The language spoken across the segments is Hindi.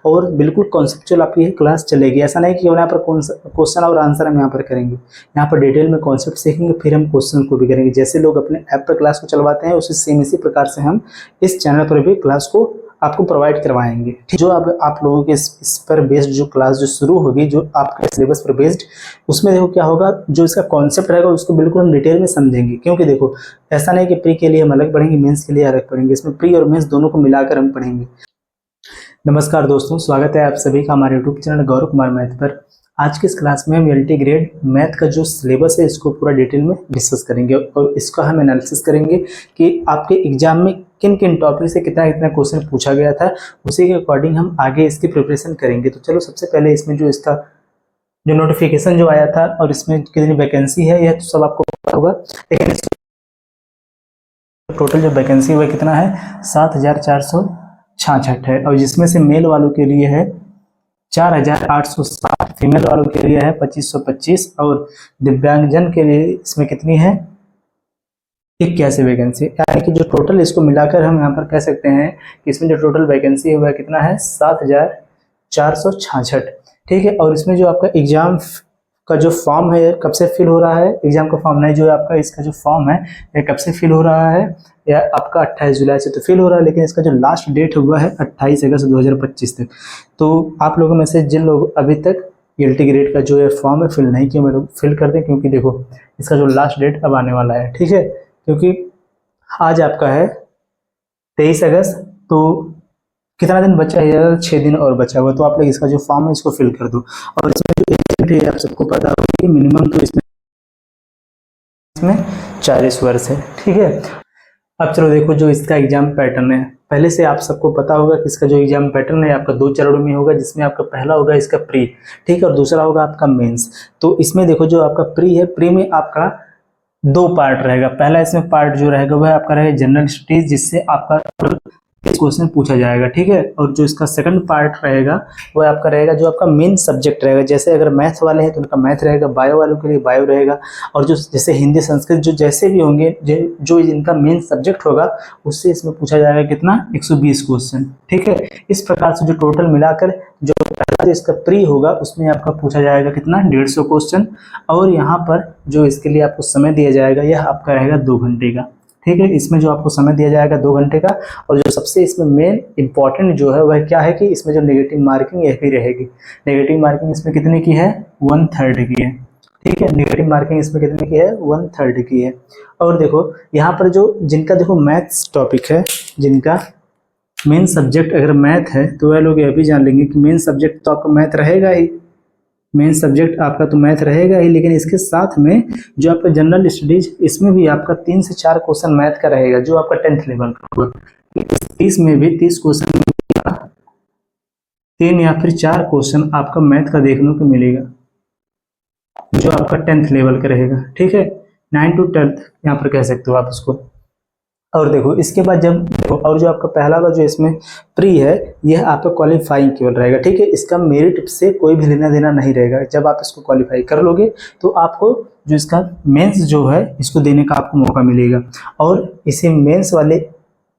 और बिल्कुल कॉन्सेप्चुअल आपकी क्लास चलेगी। ऐसा नहीं कि यहाँ पर क्वेश्चन और आंसर हम यहाँ पर करेंगे, यहाँ पर डिटेल में कॉन्सेप्ट सीखेंगे, फिर हम क्वेश्चन को भी करेंगे। जैसे लोग अपने ऐप पर क्लास को चलवाते हैं, उसी सेम इसी प्रकार से हम इस चैनल पर भी क्लास को आपको प्रोवाइड करवाएंगे। जो अब आप लोगों के इस पर बेस्ड जो क्लास जो शुरू होगी, जो आपके सिलेबस पर बेस्ड, उसमें देखो क्या होगा, जो इसका कॉन्सेप्ट रहेगा उसको बिल्कुल हम डिटेल में समझेंगे। क्योंकि देखो ऐसा नहीं कि प्री के लिए हम अलग पढ़ेंगे, मेंस के लिए अलग पढ़ेंगे, इसमें प्री और मेंस दोनों को मिलाकर हम पढ़ेंगे। नमस्कार दोस्तों, स्वागत है आप सभी का हमारे YouTube channel Gaurav Kumar math पर। आज की इस क्लास में हम एलटी ग्रेड मैथ का जो सिलेबस है इसको पूरा डिटेल में डिस्कस करेंगे और इसका हम एनालिसिस करेंगे कि आपके एग्जाम में किन किन टॉपिक से कितना कितना क्वेश्चन पूछा गया था, उसी के अकॉर्डिंग हम आगे इसकी प्रिपरेशन करेंगे। तो चलो सबसे पहले इसमें जो इसका जो नोटिफिकेशन जो आया था और इसमें कितनी वैकेंसी है यह तो सब आपको पता होगा, लेकिन टोटल जो वैकेंसी हुआ कितना है 7,466 है, और जिसमें से मेल वालों के लिए है 4,860, फीमेल वालों के लिए है 2,525 और दिव्यांगजन के लिए इसमें कितनी है 81 वैकेंसी। यानी कि जो टोटल इसको मिलाकर हम यहाँ पर कह सकते हैं कि इसमें जो टोटल वैकेंसी हुआ कितना है 7,466। ठीक है, और इसमें जो आपका एग्जाम का जो फॉर्म है कब से फिल हो रहा है, एग्जाम का फॉर्म नहीं, जो आपका इसका जो फॉर्म है ये कब से फिल हो रहा है, या आपका 28 जुलाई से तो फिल हो रहा है, लेकिन इसका जो लास्ट डेट हुआ है 28 अगस्त 2025 तक। तो आप लोगों में से जिन लोग अभी तक एलटी ग्रेड का जो है फॉर्म है फिल नहीं किया, मैं फिल कर दें, क्योंकि देखो इसका जो लास्ट डेट अब आने वाला है। ठीक है, क्योंकि आज आपका है 23 अगस्त, तो कितना दिन बचा है, 6 दिन और बचा हुआ। तो आप लोग इसका जो फॉर्म है इसको फिल कर दो। और इसमें जो एज है आप सबको पता होगा कि मिनिमम तो इसमें 40 वर्ष है। ठीक है, अब चलो देखो जो इसका एग्जाम पैटर्न है, पहले से आप सबको पता होगा कि इसका जो एग्जाम पैटर्न है आपका 2 चरणों में होगा, जिसमें आपका पहला होगा इसका प्री, ठीक है, और दूसरा होगा आपका मेंस। तो इसमें देखो जो आपका प्री है, प्री में आपका 2 पार्ट रहेगा। पहला इसमें पार्ट जो रहेगा वह आपका रहेगा जनरल स्टडीज, जिससे आपका क्वेश्चन पूछा जाएगा। ठीक है, और जो इसका सेकंड पार्ट रहेगा वह आपका रहेगा जो आपका मेन सब्जेक्ट रहेगा। जैसे अगर मैथ वाले हैं तो उनका मैथ रहेगा, बायो वालों के लिए बायो रहेगा, और जो जैसे हिंदी संस्कृत जो जैसे भी होंगे जो इनका मेन सब्जेक्ट होगा उससे इसमें पूछा जाएगा कितना 120 क्वेश्चन। ठीक है, इस प्रकार से जो टोटल मिलाकर जो पहला इसका प्री होगा उसमें आपका पूछा जाएगा कितना 150 क्वेश्चन, और यहाँ पर जो इसके लिए आपको समय दिया जाएगा यह आपका रहेगा 2 घंटे का। ठीक है, इसमें जो आपको समय दिया जाएगा 2 घंटे का, और जो सबसे इसमें मेन इंपॉर्टेंट जो है वह क्या है कि इसमें जो नेगेटिव मार्किंग यह भी रहेगी। नेगेटिव मार्किंग इसमें कितने की है 1/3 की है। ठीक है, नेगेटिव मार्किंग इसमें कितने की है 1/3 की है। और देखो यहाँ पर जो जिनका देखो मैथ्स टॉपिक है, जिनका मेन सब्जेक्ट अगर मैथ है तो वह लोग यह भी जान लेंगे कि मेन सब्जेक्ट तो आपका मैथ रहेगा ही, मेन सब्जेक्ट आपका तो मैथ रहेगा ही, लेकिन इसके साथ में जो आपका जनरल स्टडीज इसमें भी आपका 3 से 4 क्वेश्चन मैथ का रहेगा, जो आपका 10th लेवल का होगा। 30 में भी 30 क्वेश्चन 3 या फिर 4 क्वेश्चन आपका मैथ का देखने को मिलेगा, जो आपका 10th लेवल का रहेगा। ठीक है, 9 to 12th यहाँ पर कह सकते हो आप इसको। और देखो इसके बाद जब देखो, और जो आपका पहला का जो इसमें प्री है यह आपका क्वालिफाइंग केवल रहेगा। ठीक है, इसका मेरिट से कोई भी लेना देना नहीं रहेगा। जब आप इसको क्वालिफाई कर लोगे तो आपको जो इसका मेंस जो है इसको देने का आपको मौका मिलेगा, और इसी मेंस वाले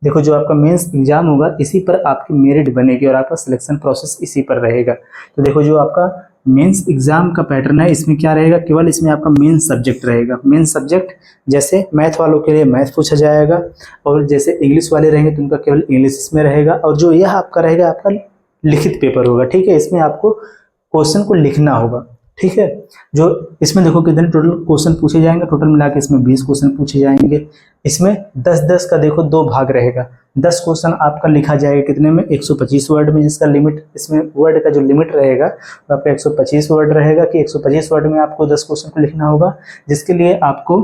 देखो जो आपका मेंस एग्जाम होगा इसी पर आपकी मेरिट बनेगी और आपका सिलेक्शन प्रोसेस इसी पर रहेगा। तो देखो जो आपका मेंस एग्जाम का पैटर्न है इसमें क्या रहेगा, केवल इसमें आपका मेन सब्जेक्ट रहेगा। मेन सब्जेक्ट जैसे मैथ वालों के लिए मैथ पूछा जाएगा, और जैसे इंग्लिश वाले रहेंगे तो उनका केवल इंग्लिश में रहेगा, और जो यह आपका रहेगा आपका लिखित पेपर होगा। ठीक है, इसमें आपको क्वेश्चन को लिखना होगा। ठीक है, जो इसमें देखो कितने टोटल क्वेश्चन पूछे जाएंगे, टोटल मिला के इसमें 20 क्वेश्चन पूछे जाएंगे। इसमें 10-10 का देखो 2 भाग रहेगा। 10 क्वेश्चन आपका लिखा जाएगा कितने में 125 वर्ड में, जिसका लिमिट इसमें वर्ड का जो लिमिट रहेगा वो आपका 125 वर्ड रहेगा, कि 125 वर्ड में आपको 10 क्वेश्चन को लिखना होगा, जिसके लिए आपको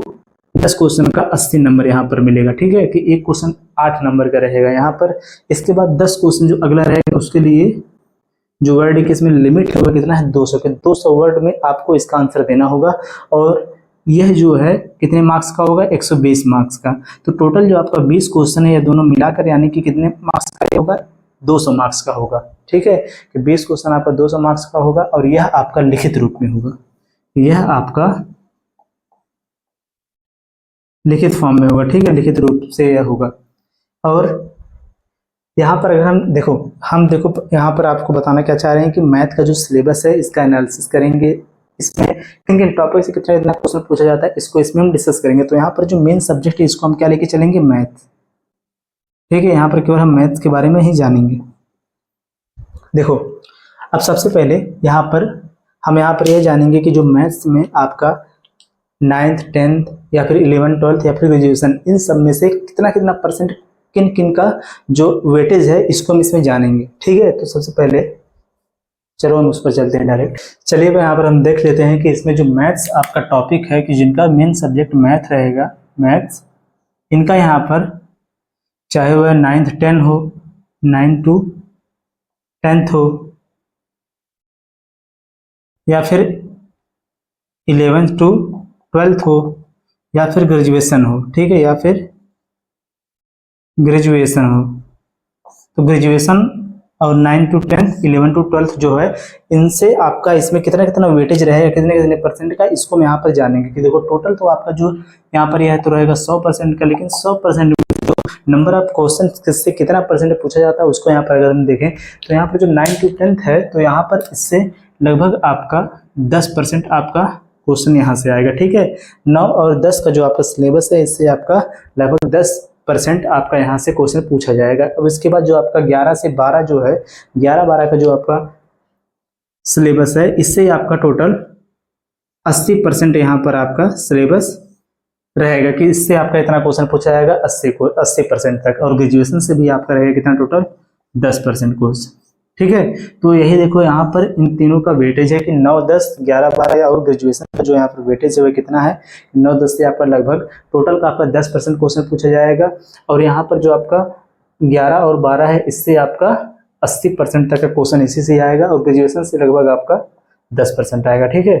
10 क्वेश्चन का 80 नंबर यहाँ पर मिलेगा। ठीक है, कि एक क्वेश्चन 8 नंबर का रहेगा यहाँ पर। इसके बाद 10 क्वेश्चन जो अगला रहेगा उसके लिए जो वर्ड की इसमें लिमिट होगा कितना है 200 के, 200 वर्ड में आपको इसका आंसर देना होगा, और यह जो है कितने मार्क्स का होगा 120 मार्क्स का। तो टोटल जो आपका 20 क्वेश्चन है ये दोनों मिलाकर यानी कि कितने मार्क्स का होगा 200 मार्क्स का होगा। ठीक है, कि 20 क्वेश्चन आपका 200 मार्क्स का होगा, और यह आपका लिखित रूप में होगा, यह आपका लिखित फॉर्म में होगा। ठीक है, लिखित रूप से यह होगा। और यहाँ पर अगर हम देखो यहाँ पर आपको बताना क्या चाह रहे हैं कि मैथ का जो सिलेबस है इसका एनालिसिस करेंगे, इसमें किन किन टॉपिक से कितना कितना क्वेश्चन पूछा जाता है इसको इसमें हम डिस्कस करेंगे। तो यहाँ पर जो मेन सब्जेक्ट है इसको हम क्या लेके चलेंगे, मैथ। ठीक है, यहाँ पर केवल हम मैथ के बारे में ही जानेंगे। देखो अब सबसे पहले यहाँ पर हम यह जानेंगे कि जो मैथ्स में आपका 9th 10th या फिर 11th 12th या फिर ग्रेजुएशन, इन सब में से कितना कितना परसेंट किन किन का जो वेटेज है इसको हम इसमें जानेंगे। ठीक है, तो सबसे पहले चलो हम उस पर चलते हैं डायरेक्ट। चलिए यहाँ पर हम देख लेते हैं कि इसमें जो मैथ्स आपका टॉपिक है कि जिनका मेन सब्जेक्ट मैथ रहेगा, मैथ्स, इनका यहाँ पर चाहे वह 9th 10 हो, 9 to 10th हो, या फिर 11th to 12th हो, या फिर ग्रेजुएशन हो। ठीक है, या फिर ग्रेजुएशन हो, तो ग्रेजुएशन और 9 to 10th 11 to 12th जो है, इनसे आपका इसमें कितना कितना वेटेज रहेगा, कितने कितने परसेंट का, इसको हम यहाँ पर जानेंगे। कि देखो टोटल तो आपका जो यहाँ पर यह तो रहेगा 100% का, लेकिन 100% जो नंबर ऑफ क्वेश्चन से कितना परसेंट पूछा जाता है उसको यहाँ पर अगर हम देखें तो यहाँ पर जो 9 to 10th है तो यहाँ पर इससे लगभग आपका 10% आपका क्वेश्चन यहाँ से आएगा। ठीक है, 9 और 10 का जो आपका सिलेबस है इससे आपका लगभग 10% आपका यहाँ से क्वेश्चन पूछा जाएगा। अब इसके बाद जो आपका 11 से 12 जो है, 11-12 का जो आपका सिलेबस है इससे आपका टोटल 80% यहाँ पर आपका सिलेबस रहेगा कि इससे आपका इतना क्वेश्चन पूछा जाएगा 80% तक, और ग्रेजुएशन से भी आपका रहेगा कितना, टोटल 10% क्वेश्चन। ठीक है, तो यही देखो यहाँ पर इन तीनों का वेटेज है कि 9, 10, 11, 12 और ग्रेजुएशन का जो यहाँ पर वेटेज है वो कितना है, 9, 10 से आपका लगभग टोटल का आपका 10% क्वेश्चन पूछा जाएगा, और यहाँ पर जो आपका 11 और 12 है इससे आपका 80% तक का क्वेश्चन इसी से आएगा, और ग्रेजुएशन से लगभग आपका 10% आएगा। ठीक है,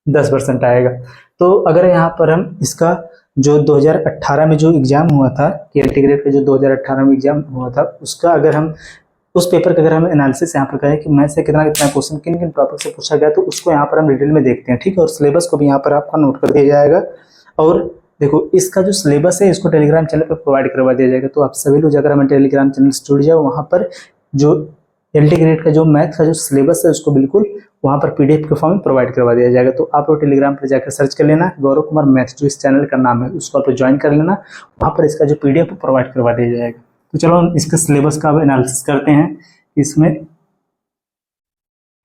10% आएगा। तो अगर यहाँ पर हम इसका जो 2018 में जो एग्जाम हुआ था, केएलटी ग्रेड का जो 2018 में एग्जाम हुआ था, उसका अगर हम उस पेपर का अगर हम एनालिसिस यहाँ पर करें कि मैथ से कितना कितना क्वेश्चन किन किन टॉपिक से पूछा गया, तो उसको यहाँ पर हम डिटेल में देखते हैं। ठीक है, और सिलेबस को भी यहाँ पर आपका नोट कर दिया जाएगा। और देखो इसका जो सिलेबस है इसको टेलीग्राम चैनल पर प्रोवाइड करवा दिया जाएगा, तो आप सभी लोग अगर हमें टेलीग्राम चैनल से जुड़ जाओ, वहाँ पर जो एलटी ग्रेड का जो मैथ का जो सिलेबस है उसको बिल्कुल वहाँ पर पीडीएफ के फॉर्म में प्रोवाइड करवा दिया जाएगा। तो आप लोग टेलीग्राम पर जाकर सर्च कर लेना, गौरव कुमार मैथ जो इस चैनल का नाम है, उसको आप ज्वाइन कर लेना, वहाँ पर इसका जो पीडीएफ प्रोवाइड करवा दिया जाएगा। तो चलो हम इसके सिलेबस का अब एनालिसिस करते हैं, इसमें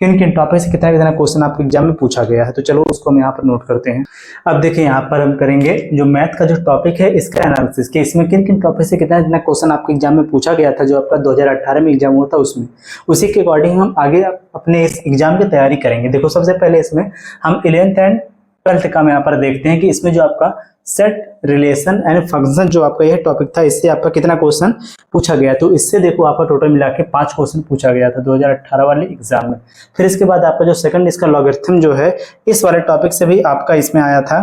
किन किन टॉपिक से कितना कितना क्वेश्चन आपके एग्जाम में पूछा गया है। तो चलो उसको हम यहाँ पर नोट करते हैं। अब देखिए यहाँ पर हम करेंगे जो मैथ का जो टॉपिक है इसका एनालिसिस, कि इसमें किन किन टॉपिक से कितना कितना क्वेश्चन आपके एग्जाम में पूछा गया था, जो आपका 2018 में एग्जाम हुआ था उसमें, उसी के अकॉर्डिंग हम आगे अपने इस एग्जाम की तैयारी करेंगे। देखो सबसे पहले इसमें हम 11th एंड 12th का यहाँ पर देखते हैं कि इसमें जो आपका सेट, रिलेशन एंड फंक्शन जो आपका यह टॉपिक था, इससे आपका कितना क्वेश्चन पूछा गया। तो इससे देखो आपका टोटल मिला के 5 क्वेश्चन पूछा गया था 2018 वाले एग्जाम में। फिर इसके बाद आपका जो सेकंड इसका लॉगरिथम जो है, इस वाले टॉपिक से भी आपका इसमें आया था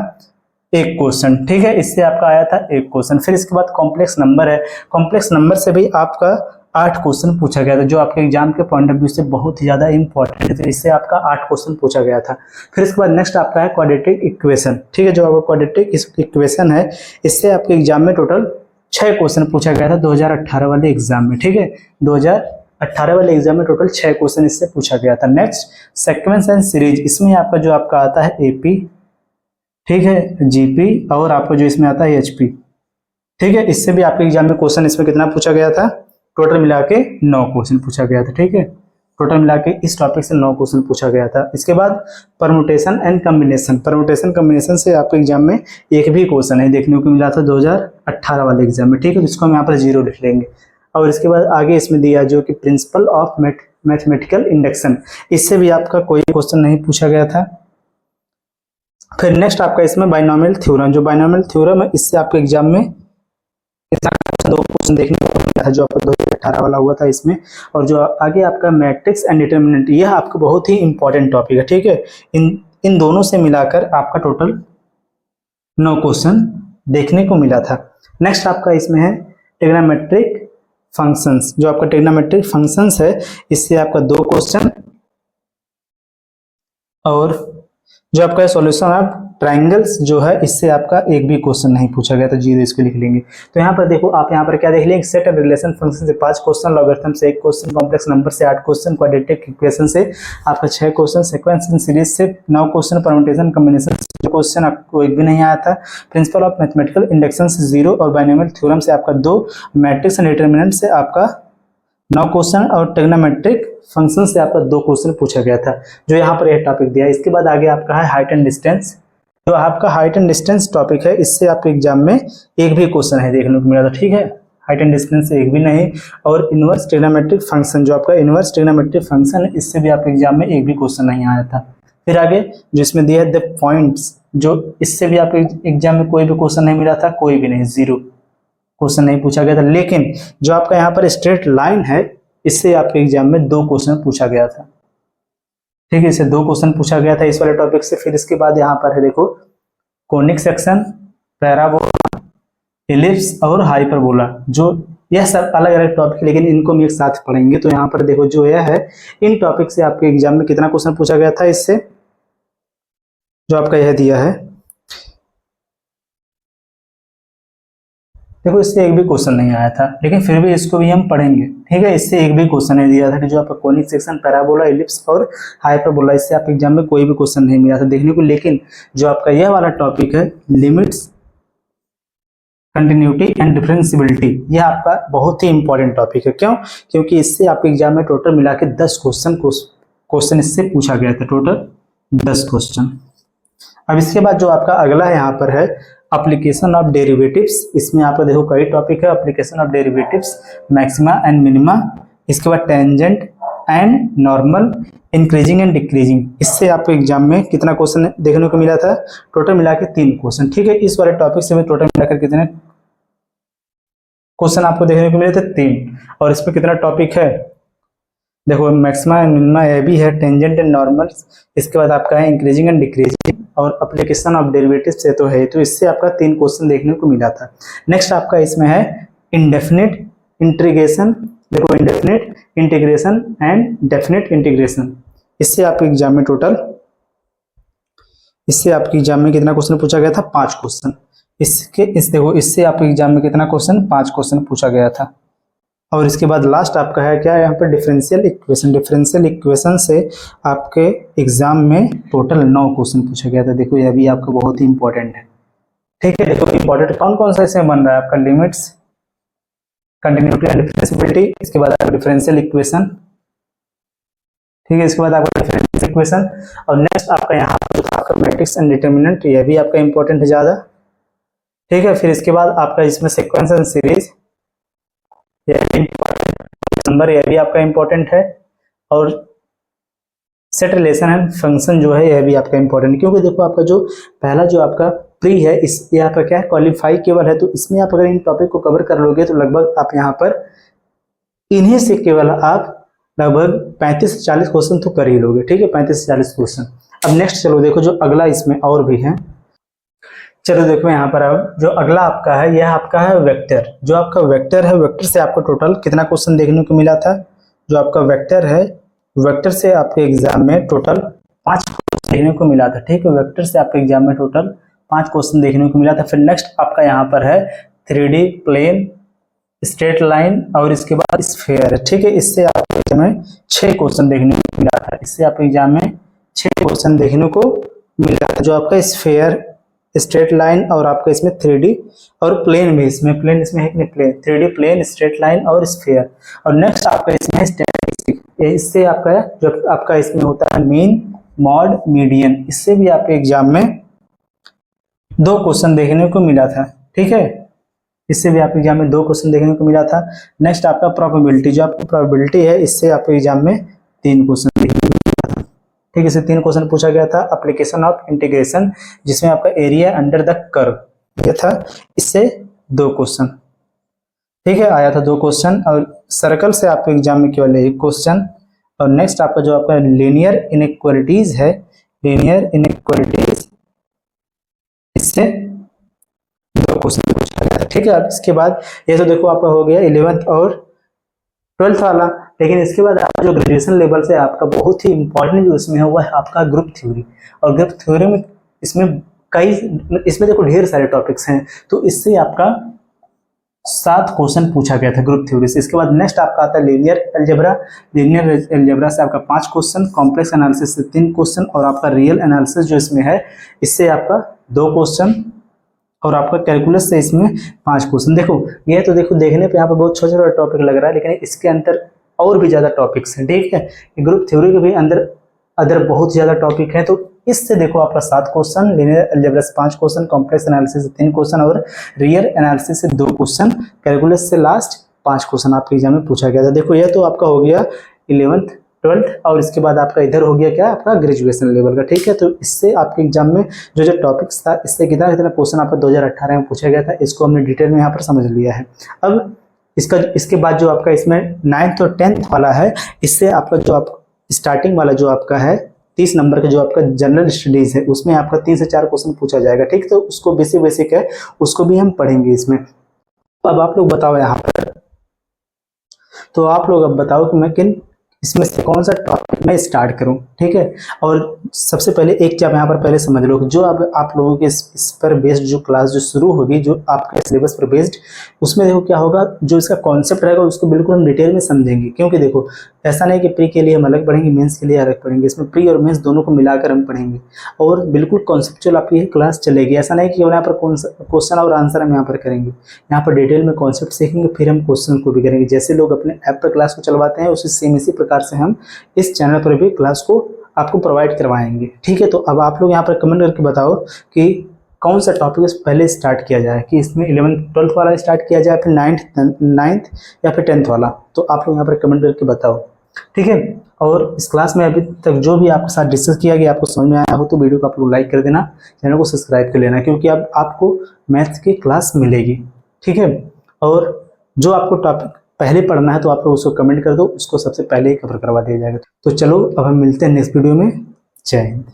1 क्वेश्चन। ठीक है, इससे आपका आया था 1 क्वेश्चन। फिर इसके बाद कॉम्प्लेक्स नंबर है, कॉम्प्लेक्स नंबर से भी आपका 8 क्वेश्चन पूछा गया था, जो आपके एग्जाम के पॉइंट ऑफ व्यू से बहुत ही ज्यादा इंपॉर्टेंट है। इससे आपका 8 क्वेश्चन पूछा गया था। फिर इसके बाद नेक्स्ट आपका है क्वाड्रेटिक इक्वेशन। ठीक है, जो आपका क्वाड्रेटिक इक्वेशन है, इससे आपके एग्जाम में टोटल 6 क्वेश्चन पूछा गया था 2018 वाले एग्जाम में। ठीक है, 2018 वाले एग्जाम में टोटल 6 क्वेश्चन इससे पूछा गया था। नेक्स्ट सीक्वेंस एंड सीरीज, इसमें आपका जो आपका आता है एपी, ठीक है, जीपी, और आपको जो इसमें आता है एचपी। ठीक है, इससे भी आपके एग्जाम में क्वेश्चन इसमें कितना पूछा गया था, टोटल मिला के 9 क्वेश्चन पूछा गया था। ठीक है, टोटल मिला के इस टॉपिक से 9 क्वेश्चन पूछा गया था। इसके बाद permutation and combination, permutation combination से आपके एग्जाम में एक भी क्वेश्चन है देखने को मिला था 2018 वाले एग्जाम में। ठीक है, जिसको हम यहाँ पर 0 लिख लेंगे। और इसके बाद आगे इसमें दिया जो कि प्रिंसिपल ऑफ मैथमेटिकल इंडक्शन, इससे भी आपका कोई क्वेश्चन नहीं पूछा गया था। फिर नेक्स्ट आपका इसमें बाइनोमियल थ्योरम, जो बाइनोमियल थ्योरम है, इससे आपके एग्जाम में 2 क्वेश्चन देखने को मिला था जो आपका 2018 वाला हुआ था इसमें। और जो आगे आपका मैट्रिक्स एंड डिटर्मिनेंट, यह आपका बहुत ही इंपॉर्टेंट टॉपिक है। ठीक है, इन दोनों से मिलाकर आपका टोटल 9 क्वेश्चन देखने को मिला था। नेक्स्ट आपका इसमें है ट्रिग्नोमेट्रिक फंक्शंस, जो आपका ट्रिग्नोमेट्रिक फंक्शंस है, इससे आपका 2 क्वेश्चन। और जो आपका सॉल्यूशन ऑफ ट्राइंगल्स जो है इससे आपका एक भी क्वेश्चन नहीं पूछा गया, तो 0 इसको लिख लेंगे। तो यहाँ पर देखो आप यहाँ पर क्या देख लेंगे, सेट एंड रिलेशन फंक्शन से 5 क्वेश्चन, लॉगरिथम से 1 क्वेश्चन, कॉम्प्लेक्स नंबर से 8 क्वेश्चन, क्वाड्रेटिक इक्वेशन से आपका 6 क्वेश्चन, सीक्वेंस एंड सीरीज से 9 क्वेश्चन, परम्यूटेशन कॉम्बिनेशन से क्वेश्चन आपको एक भी नहीं आया था, प्रिंसिपल ऑफ मैथमेटिकल इंडक्शन से 0 और बाइनोमियल थ्योरम से आपका 2, मैट्रिक्स एंड डिटरमिनेंट से आपका 9 क्वेश्चन और ट्रिग्नोमेट्रिक फंक्शन से आपका 2 क्वेश्चन पूछा गया था, जो यहाँ पर यह टॉपिक दिया है। इसके बाद आगे आपका है हाइट एंड डिस्टेंस। जो आपका हाइट एंड डिस्टेंस टॉपिक है, इससे आपके एग्जाम में एक भी क्वेश्चन है देखने को मिला था, ठीक है। हाइट एंड डिस्टेंस से एक भी नहीं, और इनवर्स ट्रिग्नोमेट्रिक फंक्शन, जो आपका इनवर्स ट्रिग्नोमेट्रिक फंक्शन है, इससे भी आपके एग्जाम में एक भी क्वेश्चन नहीं आया था। फिर आगे जिसमें दिया है द पॉइंट्स, जो इससे भी आपके एग्जाम में कोई भी क्वेश्चन नहीं मिला था, कोई भी नहीं, 0 क्वेश्चन नहीं पूछा गया था। लेकिन जो आपका यहाँ पर स्ट्रेट लाइन है, इससे आपके एग्जाम में 2 क्वेश्चन पूछा गया था, ठीक है, इससे 2 क्वेश्चन पूछा गया था इस वाले टॉपिक से। फिर इसके बाद यहाँ पर है देखो कोनिक सेक्शन, पैराबोला, एलिप्स और हाइपरबोला, जो यह सब अलग अलग टॉपिक, लेकिन इनको हम एक साथ पढ़ेंगे। तो यहाँ पर देखो जो यह है, इन टॉपिक से आपके एग्जाम में कितना क्वेश्चन पूछा गया था इससे, जो आपका यह दिया है, देखो इससे एक भी क्वेश्चन नहीं आया था, लेकिन फिर भी इसको भी हम पढ़ेंगे, ठीक है। इससे एक भी क्वेश्चन नहीं दिया था कि जो आपका कोनिक सेक्शन, पैराबोला, एलिप्स और हाइपरबोला, इससे आपके एग्जाम में कोई भी क्वेश्चन नहीं मिला था देखने को। लेकिन जो आपका यह वाला टॉपिक है, लिमिट्स, कंटिन्यूटी एंड डिफरेंशियबिलिटी, यह आपका बहुत ही इंपॉर्टेंट टॉपिक है। क्यों? क्योंकि इससे आपके एग्जाम में टोटल मिला के 10 क्वेश्चन इससे पूछा गया था, टोटल 10 क्वेश्चन। अब इसके बाद जो आपका अगला है यहाँ पर है एप्लीकेशन ऑफ डेरिवेटिव्स। इसमें आपका देखो कई टॉपिक है, application of derivatives, maxima and minima, इसके बाद tangent and normal, increasing and decreasing. इससे आपको एग्जाम में कितना क्वेश्चन देखने को मिला था, टोटल मिला के 3 क्वेश्चन, ठीक है। इस वाले टॉपिक से में टोटल मिलाकर कितने क्वेश्चन आपको देखने को मिले थे, 3। और इसमें कितना टॉपिक है, देखो मैक्सिमा एंड मिनिमा, यह भी है, टेंजेंट एंड नॉर्मल, इसके बाद आपका है इंक्रीजिंग एंड डिक्रीजिंग, और एप्लीकेशन ऑफ डेरिवेटिव्स से तो है। तो इससे आपका 3 क्वेश्चन देखने को मिला था। नेक्स्ट आपका इसमें है इंडेफिनिट इंटीग्रेशन, देखो indefinite integration and definite integration. इससे आपके एग्जाम में टोटल, इससे आपके एग्जाम में कितना क्वेश्चन पूछा गया था, 5 क्वेश्चन। देखो इससे आपके एग्जाम में कितना क्वेश्चन, 5 क्वेश्चन पूछा गया था। और इसके बाद लास्ट आपका है क्या, यहाँ पर डिफरेंशियल इक्वेशन। डिफरेंशियल इक्वेशन से आपके एग्जाम में टोटल 9 क्वेश्चन पूछा गया था। देखो यह भी आपका बहुत ही इंपॉर्टेंट है, ठीक है। देखो इंपॉर्टेंट कौन कौन सा इसमें बन रहा है, आपका लिमिट्स, कंटिन्यूटी एंड डिफरेंशियबिलिटी, इसके बाद आपका डिफरेंशियल इक्वेशन, ठीक है, इसके बाद आपका डिफरेंशियल इक्वेशन, और नेक्स्ट आपका यहाँ पर आपका मैट्रिक्स एंड डिटरमिनेंट, यह भी आपका इंपॉर्टेंट है ज़्यादा, ठीक है। फिर इसके बाद आपका इसमें सीक्वेंस एंड सीरीज, यह नंबर, यह भी आपका इंपॉर्टेंट है, और सेट रिलेशन एंड फंक्शन जो है, यह भी आपका इंपॉर्टेंट, क्योंकि देखो आपका जो पहला जो आपका प्री है, इस यहाँ पर क्या है, क्वालिफाई केवल है। तो इसमें आप अगर इन टॉपिक को कवर कर लोगे तो लगभग आप यहाँ पर इन्हीं से केवल आप लगभग 35 से 40 क्वेश्चन तो कर ही लोगे, ठीक है, 35 से 40 क्वेश्चन। अब नेक्स्ट चलो देखो जो अगला इसमें और भी है, चलो देखो यहाँ पर अब जो अगला आपका है, यह आपका है वेक्टर। जो आपका वेक्टर है, वेक्टर से आपको टोटल कितना क्वेश्चन देखने को मिला था, जो आपका वेक्टर है, वेक्टर से आपके एग्जाम में टोटल 5 क्वेश्चन देखने को मिला था, ठीक है। वेक्टर से आपके एग्जाम में टोटल 5 क्वेश्चन देखने को मिला था। फिर नेक्स्ट आपका यहाँ पर है 3D प्लेन, स्ट्रेट लाइन, और इसके बाद स्फीयर, ठीक है। इससे आपके एग्जाम में 6 क्वेश्चन देखने को मिला था। इससे आपके एग्जाम में 6 क्वेश्चन देखने को मिला था, जो आपका स्फीयर, स्ट्रेट लाइन, और आपका इसमें 3D और प्लेन भी, इसमें प्लेन इसमें है कि नहीं, plane, 3D plane, straight line और स्फीयर। और नेक्स्ट आपका इसमें है स्टैटिस्टिक। इससे आपका जो आपका इसमें होता है मीन, मॉड, मीडियन। इससे भी आपके एग्जाम में 2 क्वेश्चन देखने को मिला था, ठीक है। इससे भी आपके एग्जाम में 2 क्वेश्चन देखने को मिला था। नेक्स्ट आपका प्रोबेबिलिटी, जो आपकी प्रोबेबिलिटी है, इससे आपके एग्जाम में 3 क्वेश्चन देखने को मिला था, ठीक है। इससे 3 क्वेश्चन पूछा गया था। एप्लीकेशन ऑफ इंटीग्रेशन, जिसमें आपका एरिया अंडर द कर्व था, इससे 2 क्वेश्चन, ठीक है, आया था 2 क्वेश्चन। और सर्कल से आपके एग्जाम में केवल 1 क्वेश्चन। और नेक्स्ट आपका जो आपका लीनियर इनइक्वालिटीज है, लीनियर इनइक्वालिटीज, इससे 2 क्वेश्चन पूछा गया था, ठीक है। अब इसके बाद ये तो देखो आपका हो गया 11th और 12th वाला। लेकिन इसके बाद आपका जो ग्रेजुएशन लेवल से आपका बहुत ही इंपॉर्टेंट जो इसमें हुआ है आपका ग्रुप थ्योरी। और ग्रुप थ्योरी में इसमें कई, इसमें देखो ढेर सारे टॉपिक्स हैं, तो इससे आपका 7 क्वेश्चन पूछा गया था ग्रुप थ्योरी से। इसके बाद नेक्स्ट आपका आता है लीनियर अलजेब्रा। लीनियर अलजेब्रा से आपका 5 क्वेश्चन, कॉम्प्लेक्स एनालिसिस से 3 क्वेश्चन, और आपका रियल एनालिसिस जो इसमें है इससे आपका 2 क्वेश्चन, और आपका कैलकुलस से इसमें 5 क्वेश्चन। देखो ये तो देखो देखने पे यहाँ पे बहुत छोटा छोटा टॉपिक लग रहा है, लेकिन इसके अंदर और भी ज़्यादा टॉपिक्स हैं, ठीक है। ग्रुप थ्योरी के भी अंदर अदर बहुत ज़्यादा टॉपिक है। तो इससे देखो आपका 7 क्वेश्चन, लीनियर अलजेब्रा से 5 क्वेश्चन, कॉम्प्लेक्स एनालिसिस से 3 क्वेश्चन, और रियल एनालिसिस से 2 क्वेश्चन, कैलकुलस से लास्ट 5 क्वेश्चन आपके एग्जाम में पूछा गया था। देखो ये तो आपका हो गया 11th 12th, और इसके बाद आपका इधर हो गया क्या, आपका ग्रेजुएशन लेवल का, ठीक है। तो इससे आपके एग्जाम में जो जो टॉपिक्स था, इससे कितना कितना क्वेश्चन आपका 2018 में पूछा गया था, इसको हमने डिटेल में यहाँ पर समझ लिया है। अब इसके बाद जो आपका इसमें 9th और 10th वाला है, इससे आपका जो आप स्टार्टिंग वाला जो आपका है 30 नंबर का जो आपका जनरल स्टडीज है, उसमें आपका 3 से 4 क्वेश्चन पूछा जाएगा, ठीक। तो उसको बेसिक है, उसको भी हम पढ़ेंगे इसमें। अब आप लोग बताओ यहाँ पर, तो आप लोग अब बताओ कि मैं किन इसमें से कौन सा टॉपिक मैं स्टार्ट करूं, ठीक है। और सबसे पहले एक चीज यहाँ पर पहले समझ लो कि जो अब आप लोगों के इस पर बेस्ड जो क्लास जो शुरू होगी, जो आपके सिलेबस पर बेस्ड, उसमें देखो क्या होगा, जो इसका कॉन्सेप्ट रहेगा उसको बिल्कुल हम डिटेल में समझेंगे। क्योंकि देखो ऐसा नहीं कि प्री के लिए हम अलग पढ़ेंगे, मेंस के लिए अलग पढ़ेंगे, इसमें प्री और मेंस दोनों को मिलाकर हम पढ़ेंगे, और बिल्कुल कॉन्सेप्चुअल आपकी क्लास चलेगी। ऐसा नहीं कि यहाँ पर क्वेश्चन और आंसर हम यहाँ पर करेंगे, यहाँ पर डिटेल में कॉन्सेप्ट सीखेंगे, फिर हम क्वेश्चन को भी करेंगे। जैसे लोग अपने ऐप पर क्लास को चलवाते हैं, उसी सेम इसी प्रकार से हम इस चैनल पर भी क्लास को आपको प्रोवाइड करवाएंगे, ठीक है। तो अब आप लोग यहाँ पर कमेंट करके बताओ कि कौन सा टॉपिक पहले स्टार्ट किया जाए, कि इसमें 11th 12th वाला स्टार्ट किया जाए, फिर 9th या फिर 10th वाला। तो आप लोग यहाँ पर कमेंट करके बताओ, ठीक है। और इस क्लास में अभी तक जो भी आपके साथ डिस्कस किया गया आपको समझ में आया हो तो वीडियो को आप लोग लाइक कर देना, चैनल को सब्सक्राइब कर लेना, क्योंकि अब आपको मैथ्स की क्लास मिलेगी, ठीक है। और जो आपको टॉपिक पहले पढ़ना है तो आप लोग उसको कमेंट कर दो, उसको सबसे पहले ही कवर करवा दिया जाएगा। तो चलो अब हम मिलते हैं नेक्स्ट वीडियो में। जय हिंद।